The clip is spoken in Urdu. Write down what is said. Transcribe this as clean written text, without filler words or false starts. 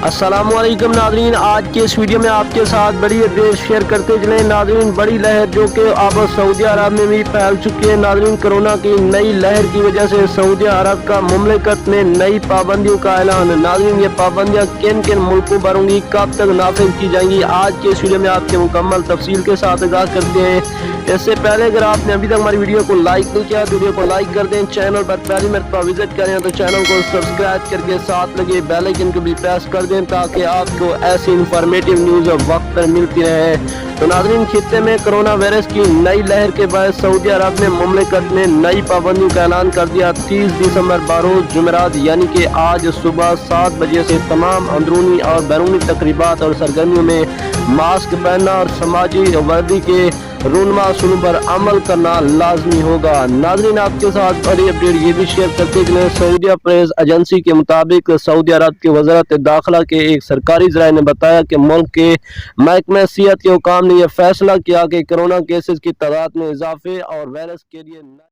السلام علیکم ناظرین، آج کے اس ویڈیو میں آپ کے ساتھ بڑی اپڈیٹ شیئر کرتے چلیں ناظرین۔ بڑی لہر جو کہ اب سعودی عرب میں بھی پھیل چکی ہے ناظرین۔ کرونا کی نئی لہر کی وجہ سے سعودی عرب کا مملکت میں نئی پابندیوں کا اعلان۔ ناظرین، یہ پابندیاں کن کن ملکوں پر ہوں گی، کب تک نافذ کی جائیں گی، آج کے اس ویڈیو میں آپ کے مکمل تفصیل کے ساتھ آگاہ کرتے ہیں۔ اس سے پہلے اگر آپ نے ابھی تک ہماری ویڈیو کو لائک نہیں کیا تو ویڈیو کو لائک کر دیں، چینل پر پہلی مرتبہ وزٹ کریں تو چینل کو سبسکرائب کر کے ساتھ لگے بیل آئیکن کو بھی پریس کر دیں تاکہ آپ کو ایسی انفارمیٹیو نیوز وقت پر ملتی رہے۔ تو ناظرین، خطے میں کرونا وائرس کی نئی لہر کے باعث سعودی عرب نے مملکت میں نئی پابندیوں کا اعلان کر دیا۔ 30 دسمبر بروز جمعرات یعنی کہ آج صبح 7 بجے سے تمام اندرونی اور بیرونی تقریبات اور سرگرمیوں میں ماسک پہننا اور سماجی وردی کے رونما اصولوں پر عمل کرنا لازمی ہوگا۔ ناظرین، آپ کے ساتھ بڑی اپڈیٹ یہ بھی شیئر کرتے چلیں۔ سعودیہ پریس ایجنسی کے مطابق سعودی عرب کی وزارت داخلہ کے ایک سرکاری ذرائع نے بتایا کہ ملک کے محکمہ صحت کے حکام نے یہ فیصلہ کیا کہ کرونا کیسز کی تعداد میں اضافے اور وائرس کے لیے